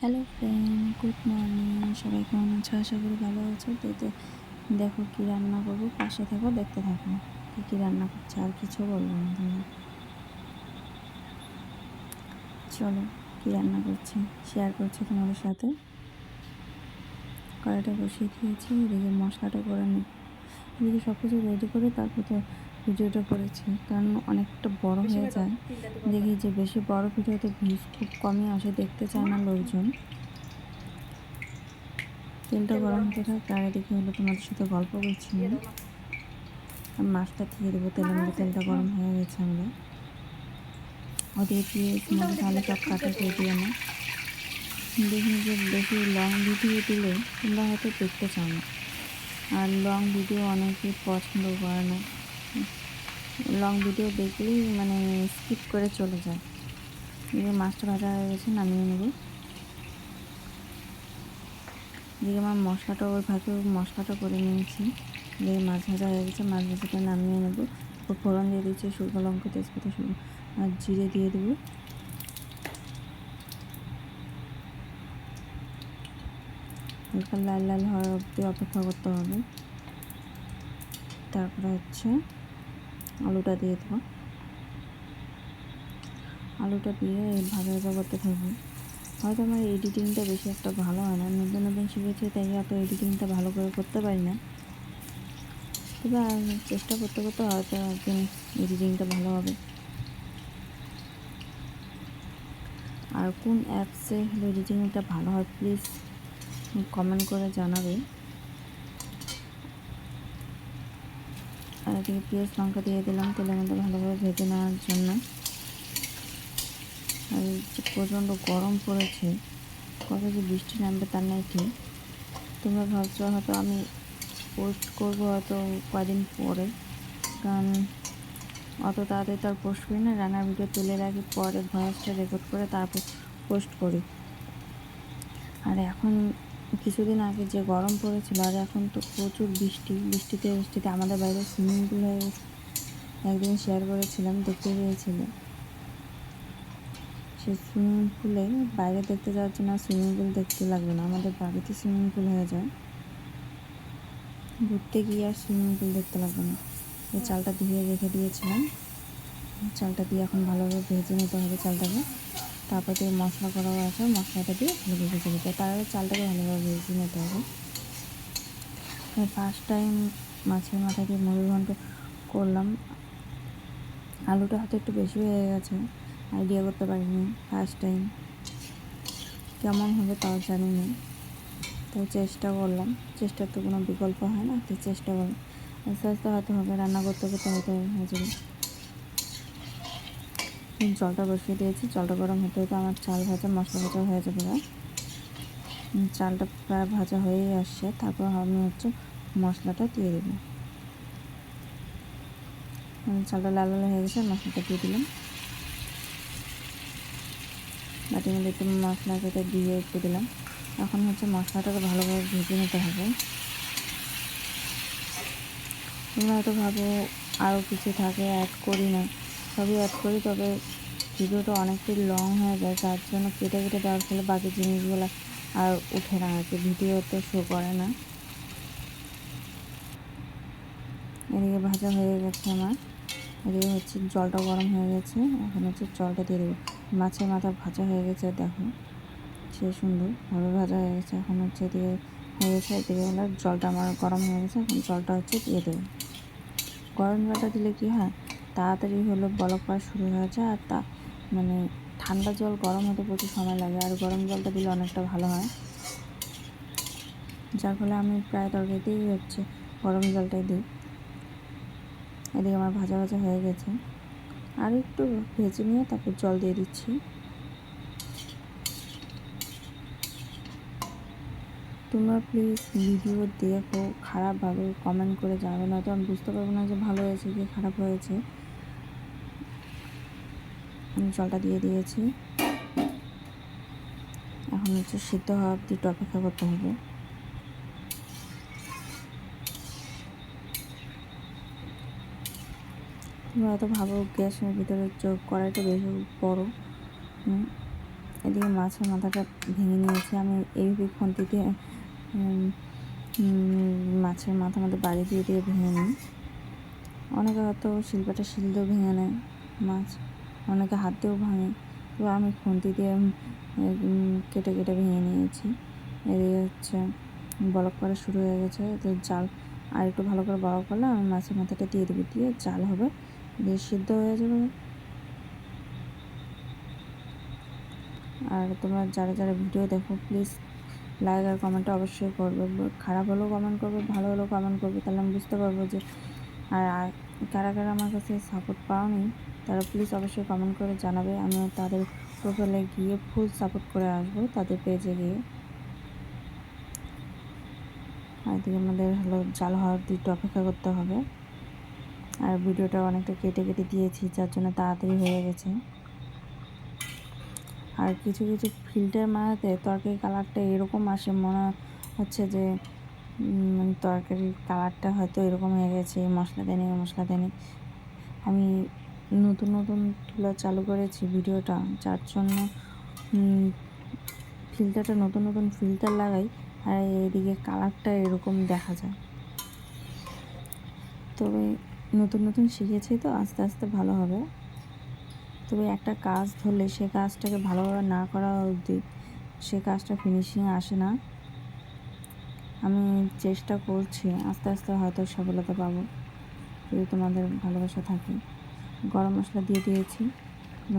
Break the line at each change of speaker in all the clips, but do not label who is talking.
Hello friend, good morning. সবাই কেমন আছো? আশা করি ভালো আছো। দেখো কি রান্না করবো, পাশে থাকো, দেখতে থাকো কি কি রান্না করছে। আর কিছু বলবো না তোমার। চলো কি রান্না করছি শেয়ার করছি তোমাদের সাথে। কড়াইটা বসিয়ে দিয়েছি, এদিকে মশলাটা করে নিই। এদিকে সব কিছু রেডি করে তারপর তো ভিডিওটা করেছি, কারণ অনেকটা বড় হয়ে যায়। দেখি যে বেশি বড় ভিডিওতে ভিউজ খুব কমই আসে, দেখতে চায় না লোকজন। তেলটা গরম হতে থাক, আর এদিকে হলো তোমাদের সাথে গল্প করছি। মাছটা দিয়ে দেবো তেলের মধ্যে। তেলটা গরম হয়ে গেছে। আমরা ওদিকে পেঁয়াজ মরিচ আলু সব কাটা রেডি আমার। দেখি যে বেশি লং ভিডিও দিলে তোমরা হয়তো দেখতে চাও না, আর লং ভিডিও অনেকে পছন্দ করে না। লং ভিডিও দেখলেই মানে স্কিপ করে চলে যায়। এদিকে মাছটা ভাজা হয়ে গেছে, নামিয়ে নেব। এদিকে আমার মশলাটা ওই ভাগে মশলাটা করে নিয়েছি। এদিকে মাছ ভাজা হয়ে গেছে, মাছ ভাজাটা নামিয়ে নেব। ফোড়ন দিয়ে দিচ্ছি শুকনো লঙ্কা, তেজপাতা, আর জিরে দিয়ে দেবো। হালকা লাল লাল হওয়ার অবধি অপেক্ষা করতে হবে। তারপরে আলুটা দিয়ে দেবো। আলুটা দিয়ে ভাজা ভাজা করতে থাকবো। হয়তো আমার এডিটিংটা বেশি একটা ভালো হয় না, নতুন নতুন শিখেছি, তাই অত এডিটিংটা ভালো করে করতে পারি না। তবে চেষ্টা করতে করতে হয়তো একদিন এডিটিংটা ভালো হবে। আর কোন অ্যাপসে হলো এডিটিংটা ভালো হয় প্লিজ কমেন্ট করে জানাবে। আর এদিকে পেঁয়াজ লঙ্কা দিয়ে দিলাম তেলের মধ্যে ভালোভাবে ভেজে নেওয়ার জন্য। আর যে প্রচণ্ড গরম পড়েছে, কবে যে বৃষ্টি নামবে তার নাই ঠিক। তোমরা ভাবছো হয়তো আমি পোস্ট করবো হয়তো কদিন পরে, কারণ অত তাড়াতাড়ি তো আর পোস্ট করি না। রান্নার ভিডিও তুলে রাখি, পরে ভয়েসটা রেকর্ড করে তারপর পোস্ট করি। আর এখন কিছুদিন আগে যে গরম পড়েছিল, আর এখন তো প্রচুর বৃষ্টিতে আমাদের বাইরে সুইমিং পুল হয়ে গেছে। একদিন শেয়ার করেছিলাম, দেখতে গিয়েছিল। সেই সুইমিং পুলে বাইরে দেখতে যাওয়ার জন্য সুইমিং পুল দেখতে লাগবে না, আমাদের বাড়িতে সুইমিং পুল হয়ে যায়। ঘুরতে গিয়ে আর সুইমিং পুল দেখতে লাগবে না। এই চালটা ধুয়ে রেখে দিয়েছিলাম। চালটা দিয়ে এখন ভালোভাবে ভেজে নিতে হবে চালটাকে। তারপর দিয়ে মশলা করাও আছে, মশলাটা দিয়ে ভালোভাবে ভেজে নিতে হবে। তার আগে চালটাকে ভালোভাবে ভেজে নিতে হবে। ফার্স্ট টাইম মাছের মাথা দিয়ে মুরগি ঘন্ট করলাম। আলুটা হয়তো একটু বেশি হয়ে গেছে, আইডিয়া করতে পারিনি ফার্স্ট টাইম। কেমন হবে তাও জানি না, তাই চেষ্টা করলাম। চেষ্টার তো কোনো বিকল্প হয় না, তাই চেষ্টা করলাম। আস্তে আস্তে হয়তো হবে, রান্না করতে করতে হয়তো হয়ে যাবে। জলটা বসিয়ে দিয়েছি, জলটা গরম হতে হতে আমার চাল ভাজা মশলা ভাজা হয়ে যাবে। চালটা প্রায় ভাজা হয়েই আসছে। তারপর আমি মশলাটা দিয়ে দেবো। চালটা লাল লাল হয়ে গেছে, মশলাটা দিয়ে দিলাম। বাটির মধ্যে একটু মশলা কেটে দিয়ে একটু দিলাম। এখন মশলাটাকে ভালোভাবে ভেজে নিতে হবে। তোমরা হয়তো ভাবো আরও কিছু থাকে, অ্যাড করি না। সবই অ্যাড করি, তবে ভিডিওটা অনেকটাই লং হয়ে যায়, যার জন্য কেটে কেটে দেওয়ার ফলে বাকি জিনিসগুলো আর উঠে না, আর কি ভিডিওতে শো করে না। এদিকে ভাজা হয়ে গেছে আমার। এদিকে জলটা গরম হয়ে গেছে, এখন জলটা দিয়ে দেবো। মাছের মাথা ভাজা হয়ে গেছে, দেখো সে সুন্দরভাবে ভাজা হয়ে গেছে। এখন এদিকে হয়ে গেছে, এদিকে হলো জলটা আমার গরম হয়ে গেছে। এখন জলটা দিয়ে দেবো। গরম জলটা দিলে কি হয়, তাড়াতাড়ি বলক পড়া শুরু হয়ে যায়। আর মানে ঠান্ডা জল গরম হতে প্রচুর সময় লাগে, আর গরম জলটা দিলে অনেকটা ভালো হয়। যার ফলে আমি প্রায় তরকারিতেই গরম জলটাই দিই। এদিকে আমার ভাজা ভাজা হয়ে গেছে, আর একটু ভেজে নিয়ে তারপর জল দিয়ে দিচ্ছি। তোমরা প্লিজ ভিডিও দেখো, খারাপভাবে কমেন্ট করে জানাবে, নয়তো আমি বুঝতে পারবো না যে ভালো হয়েছে কি খারাপ হয়েছে। আমি জলটা দিয়ে দিয়েছি। এখন সিদ্ধ হওয়া অবধি একটু অপেক্ষা করতে হবে। তোমরা হয়তো ভাবো গ্যাসের ভিতরে কড়াইটা বেশি বড়। এদিকে মাছের মাথাটা ভেঙে নিয়েছি আমি এইভাবে খুন্তিতে মাছের মাথার মধ্যে বাড়ি দিয়ে দিয়ে ভেঙে নিই। অনেকে হয়তো শিল্পাটা শিল দিয়েও ভেঙে নেয় মাছ, অনেকে হাত দিয়েও ভাঙে, তো আমি খুন্তি দিয়ে কেটে কেটে ভেঙে নিয়েছি। এদিকে হচ্ছে বলক করা শুরু হয়ে গেছে, তো জাল আর একটু ভালো করে বড় করলে আমি মাছের মাথাটা দিয়ে দেবো, দিয়ে জাল হবে, দিয়ে সিদ্ধ হয়ে যাবে। আর তোমরা যারা যারা ভিডিও দেখো প্লিজ লাইক আর কমেন্টটা অবশ্যই করবে, খারাপ হলেও কমেন্ট করবে, ভালো হলেও কমেন্ট করবে, তাহলে আমি বুঝতে পারবো যে আর কারা কারা আমার কাছে সাপোর্ট পাওনি তারা প্লিজ অবশ্যই কমেন্ট করে জানাবে, আমিও তাদের প্রোফাইলে গিয়ে ফুল সাপোর্ট করে আসবো, তাদের পেজে গিয়ে। আর এদিকে আমাদের হলো জাল হওয়ার দিকটা অপেক্ষা করতে হবে। আর ভিডিওটা অনেকটা কেটে কেটে দিয়েছি, যার জন্য তাড়াতাড়ি হয়ে গেছে। আর কিছু কিছু ফিল্টার মারাতে তরকারি কালারটা এরকম আসে, মনে হচ্ছে যে তরকারির কালারটা হয়তো এরকম হয়ে গেছে, মশলা দেয়নি মশলা দেয়নি। আমি নতুন নতুন তোলা চালু করেছি ভিডিওটা, যার জন্য ফিল্টারটা নতুন নতুন ফিল্টার লাগাই, আর এদিকে কালারটা এরকম দেখা যায়। তবে নতুন নতুন শিখেছি তো আস্তে আস্তে ভালো হবে। তবে একটা কাজ ধরলে সে কাজটাকে ভালোভাবে না করা অবধি সে কাজটা ফিনিশিং আসে না। আমি চেষ্টা করছি, আস্তে আস্তে হয়তো সফলতা পাবো যদি তোমাদের ভালোবাসা থাকে। গরম মশলা দিয়ে দিয়েছি,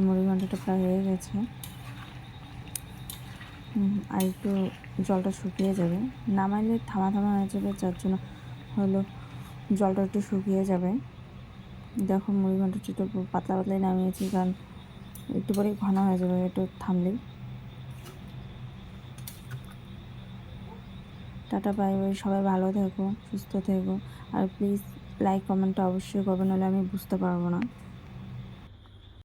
মুড়ি ঘন্টটা প্রায় হয়ে গেছে, আর একটু জলটা শুকিয়ে যাবে, নামাইলে থামা থামা হয়ে যাবে, যার জন্য হলো জলটা একটু শুকিয়ে যাবে। দেখো মুড়ি ঘন্টটা একটু পাতলা পাতলাই নামিয়েছি, কারণ একটু পরেই ঘন হয়ে যাবে একটু থামলেই। টাটা বাই বাই, সবাই ভালো থেকো, সুস্থ থেকো, আর প্লিজ লাইক কমেন্টটা অবশ্যই করবে, নাহলে আমি বুঝতে পারবো না।